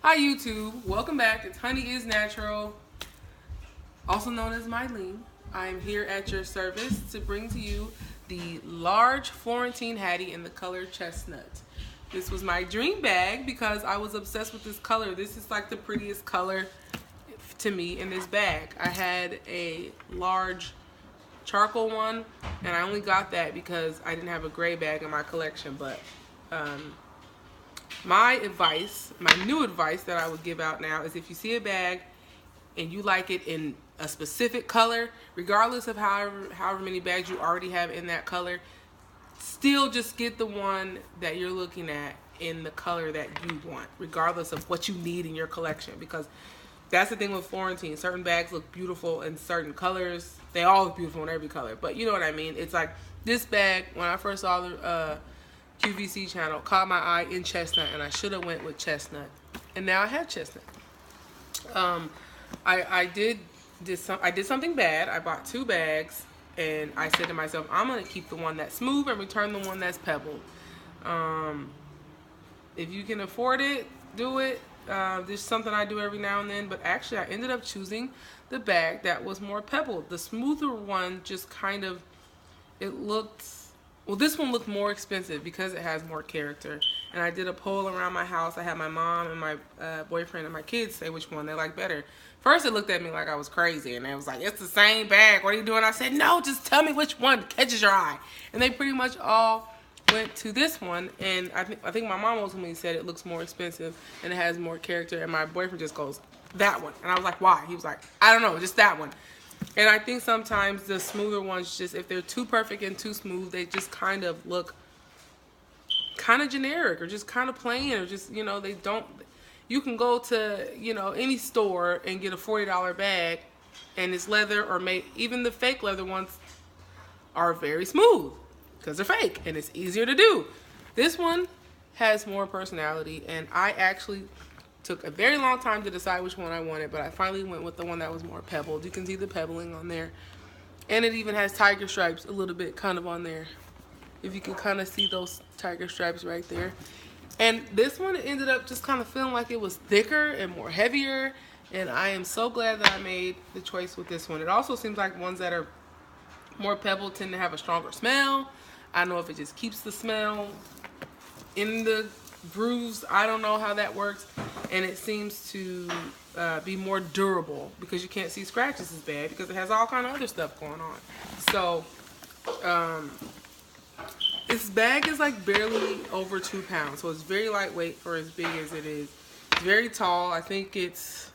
Hi YouTube, welcome back. It's Honey is Natural, also known as Mylene. I am here at your service to bring to you the large Florentine Hattie in the color Chestnut. This was my dream bag because I was obsessed with this color. This is like the prettiest color to me in this bag. I had a large charcoal one and I only got that because I didn't have a gray bag in my collection, but my advice, my new advice that I would give out now is if you see a bag and you like it in a specific color, regardless of however many bags you already have in that color, still just get the one that you're looking at in the color that you want, regardless of what you need in your collection. Because that's the thing with Florentine. Certain bags look beautiful in certain colors. They all look beautiful in every color, but you know what I mean. It's like this bag, when I first saw the QVC channel, caught my eye in Chestnut, and I should have went with Chestnut, and now I have Chestnut. I did something bad. I bought 2 bags, and I said to myself, I'm gonna keep the one that's smooth and return the one that's pebbled. If you can afford it, do it. This is something I do every now and then, but actually I ended up choosing the bag that was more pebbled. The smoother one just kind of, it looked, well, this one looked more expensive because it has more character. And I did a poll around my house. I had my mom and my boyfriend and my kids say which one they like better. First, it looked at me like I was crazy, and they was like, it's the same bag. What are you doing? I said, no, just tell me which one catches your eye. And they pretty much all went to this one. And I think my mom ultimately said it looks more expensive and it has more character. And my boyfriend just goes, that one. And I was like, why? He was like, I don't know, just that one. And I think sometimes the smoother ones, just if they're too perfect and too smooth, they just kind of look kind of generic or just kind of plain, or just, you know, they don't, you can go to, you know, any store and get a $40 bag and it's leather, or even the fake leather ones are very smooth because they're fake and it's easier to do. This one has more personality, and I actually took a very long time to decide which one I wanted, but I finally went with the one that was more pebbled. You can see the pebbling on there. And it even has tiger stripes a little bit kind of on there. If you can kind of see those tiger stripes right there. And this one ended up just kind of feeling like it was thicker and more heavier. And I am so glad that I made the choice with this one. It also seems like ones that are more pebbled tend to have a stronger smell. I don't know if it just keeps the smell in the grooves. I don't know how that works. And it seems to be more durable because you can't see scratches as bad because it has all kind of other stuff going on. So this bag is like barely over 2 pounds, so it's very lightweight for as big as it is. It's very tall. I think it's,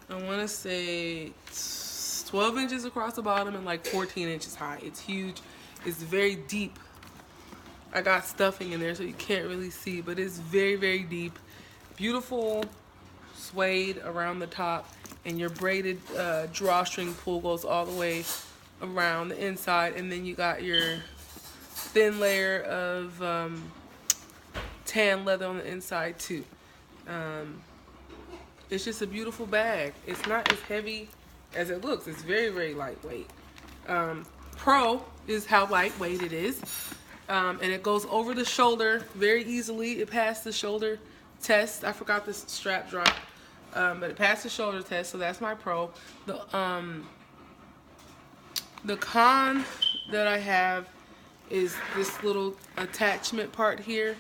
I want to say 12 inches across the bottom and like 14 inches high. It's huge. It's very deep. I got stuffing in there so you can't really see, but it's very, very deep. Beautiful suede around the top, and your braided drawstring pull goes all the way around the inside, and then you got your thin layer of tan leather on the inside too. It's just a beautiful bag. It's not as heavy as it looks. It's very, very lightweight. Pro is how lightweight it is. And it goes over the shoulder very easily. It passed the shoulder test. I forgot this strap drop, but it passed the shoulder test, so that's my pro. The con that I have is this little attachment part here.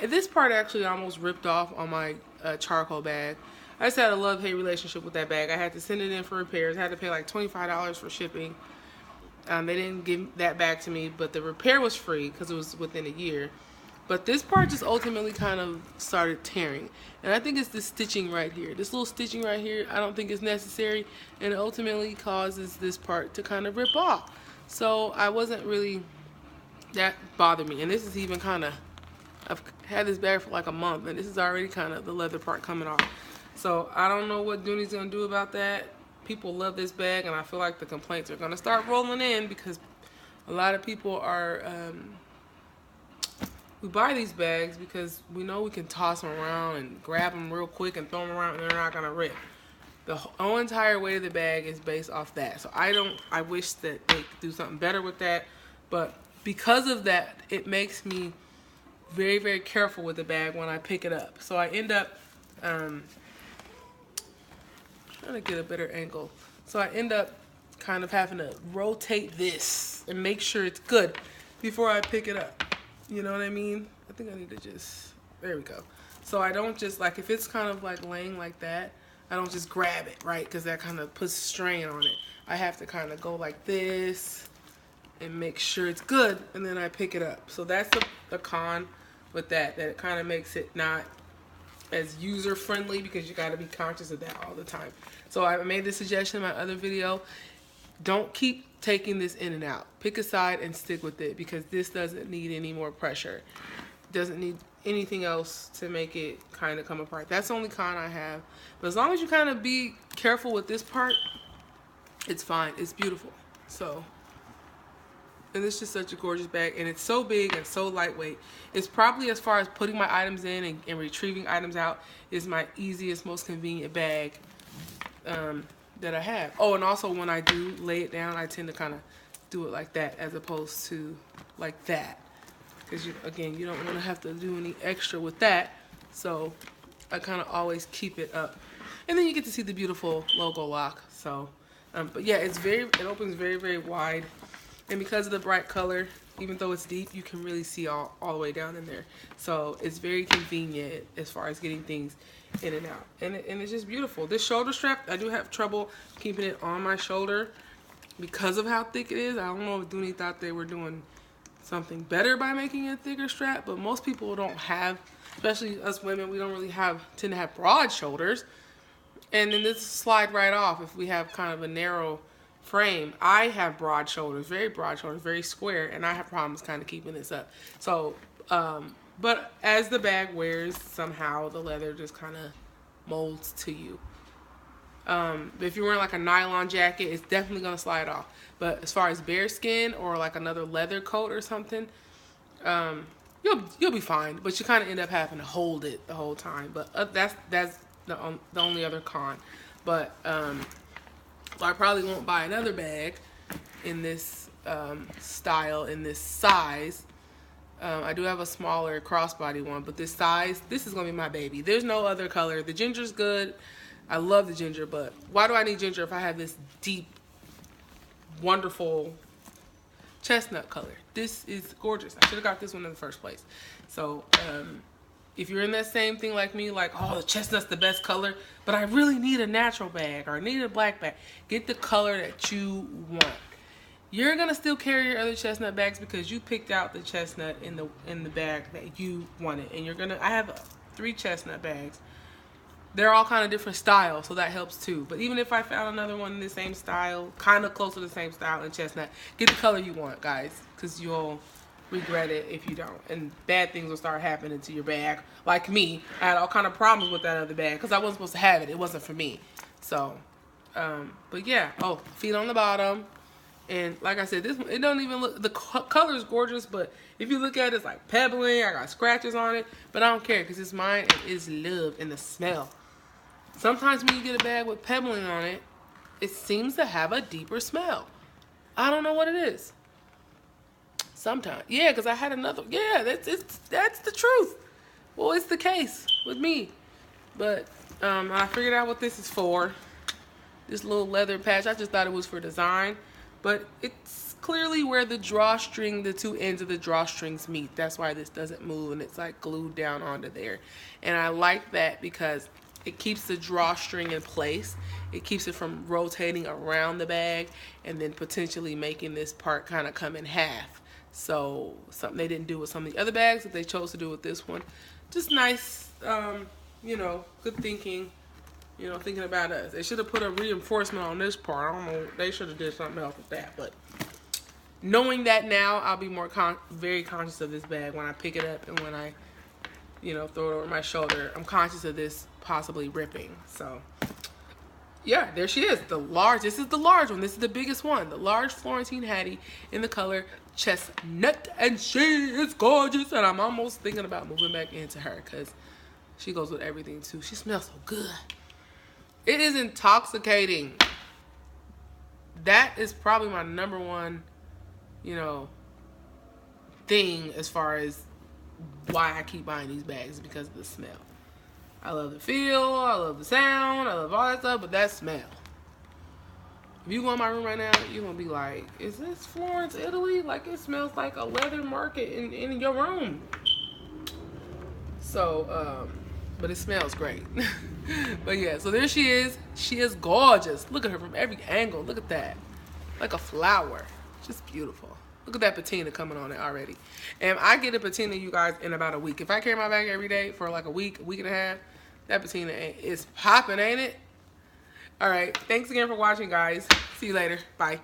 This part actually almost ripped off on my charcoal bag. I just had a love-hate relationship with that bag. I had to send it in for repairs. I had to pay like $25 for shipping. They didn't give that back to me, but the repair was free because it was within a year. But this part just ultimately kind of started tearing. And I think it's this stitching right here. This little stitching right here, I don't think is necessary. And it ultimately causes this part to kind of rip off. So I wasn't really, that bothered me. And this is even kind of, I've had this bag for like a month, and this is already kind of the leather part coming off. So I don't know what Dooney's going to do about that. People love this bag, and I feel like the complaints are going to start rolling in because a lot of people are, we buy these bags because we know we can toss them around and grab them real quick and throw them around and they're not going to rip. The whole entire weight of the bag is based off that. So I wish that they could do something better with that. But because of that, it makes me very, very careful with the bag when I pick it up. So I end up trying to get a better angle. So I end up kind of having to rotate this and make sure it's good before I pick it up. You know what I mean? I think I need to just, there we go. So I don't just, like, if it's kind of like laying like that, I don't just grab it, right? Because that kind of puts strain on it. I have to kind of go like this and make sure it's good, and then I pick it up. So that's the con with that it kind of makes it not as user friendly, because you got to be conscious of that all the time. So I made this suggestion in my other video. Don't keep taking this in and out. Pick a side and stick with it, because this doesn't need any more pressure. Doesn't need anything else to make it kind of come apart. That's the only con I have. But as long as you kind of be careful with this part, it's fine. It's beautiful. So, and it's just such a gorgeous bag, and it's so big and so lightweight. It's probably, as far as putting my items in and retrieving items out, is my easiest, most convenient bag that I have. Oh, and also when I do lay it down, I tend to kind of do it like that as opposed to like that, because again, you don't want to have to do any extra with that. So I kind of always keep it up, and then you get to see the beautiful logo lock. So but yeah, it opens very, very wide. And because of the bright color, even though it's deep, you can really see all the way down in there. So it's very convenient as far as getting things in and out. And it's just beautiful. This shoulder strap, I do have trouble keeping it on my shoulder because of how thick it is. I don't know if Dooney thought they were doing something better by making a thicker strap, but most people don't have, especially us women, we don't really tend to have broad shoulders. And then this slide right off if we have kind of a narrow frame. I have broad shoulders, very square, and I have problems kind of keeping this up. So, but as the bag wears, somehow the leather just kind of molds to you. If you're wearing like a nylon jacket, it's definitely going to slide off. But as far as bare skin or like another leather coat or something, you'll be fine. But you kind of end up having to hold it the whole time. But that's the only other con. But I probably won't buy another bag in this style, in this size. I do have a smaller crossbody one, but this size, this is going to be my baby. There's no other color. The ginger's good. I love the ginger, but why do I need ginger if I have this deep, wonderful chestnut color? This is gorgeous. I should have got this one in the first place. So, if you're in that same thing like me, like, oh, the chestnut's the best color, but I really need a natural bag or I need a black bag, get the color that you want. You're gonna still carry your other chestnut bags because you picked out the chestnut in the bag that you wanted. And I have 3 chestnut bags. They're all kind of different styles, so that helps too. But even if I found another one in the same style, kind of close to the same style in chestnut, get the color you want, guys, because you'll regret it if you don't, and bad things will start happening to your bag. Like me, I had all kind of problems with that other bag because I wasn't supposed to have it. It wasn't for me. So, but yeah. Oh, feet on the bottom, and like I said, this one, it don't even look. The color is gorgeous, but if you look at it, it's like pebbling. I got scratches on it, but I don't care because it's mine and it's loved, and the smell. Sometimes when you get a bag with pebbling on it, it seems to have a deeper smell. I don't know what it is. Sometimes, yeah, because I had another. Yeah, that's the truth. Well, it's the case with me. But I figured out what this is for. This little leather patch. I just thought it was for design, but it's clearly where the drawstring, the 2 ends of the drawstrings meet. That's why this doesn't move, and it's like glued down onto there. And I like that because it keeps the drawstring in place. It keeps it from rotating around the bag and then potentially making this part kind of come in half. So something they didn't do with some of the other bags that they chose to do with this one. Just nice, you know, good thinking, you know, thinking about us. They should have put a reinforcement on this part. I don't know, they should have did something else with that. But knowing that now, I'll be more very conscious of this bag when I pick it up and when I, you know, throw it over my shoulder. I'm conscious of this possibly ripping. So yeah, there she is. The large, this is the large one. This is the biggest one. The large Florentine Hattie in the color Chestnut, and she is gorgeous, and I'm almost thinking about moving back into her because she goes with everything too. She smells so good. It is intoxicating. That is probably my #1, you know, thing as far as why I keep buying these bags, because of the smell. I love the feel, I love the sound, I love all that stuff, but that smell. If you go in my room right now, you're going to be like, is this Florence, Italy? Like, it smells like a leather market in your room. So, but it smells great. But yeah, so there she is. She is gorgeous. Look at her from every angle. Look at that. Like a flower. Just beautiful. Look at that patina coming on it already. And I get a patina, you guys, in about a week. If I carry my bag every day for like a week and a half, that patina is popping, ain't it? All right. Thanks again for watching, guys. See you later. Bye.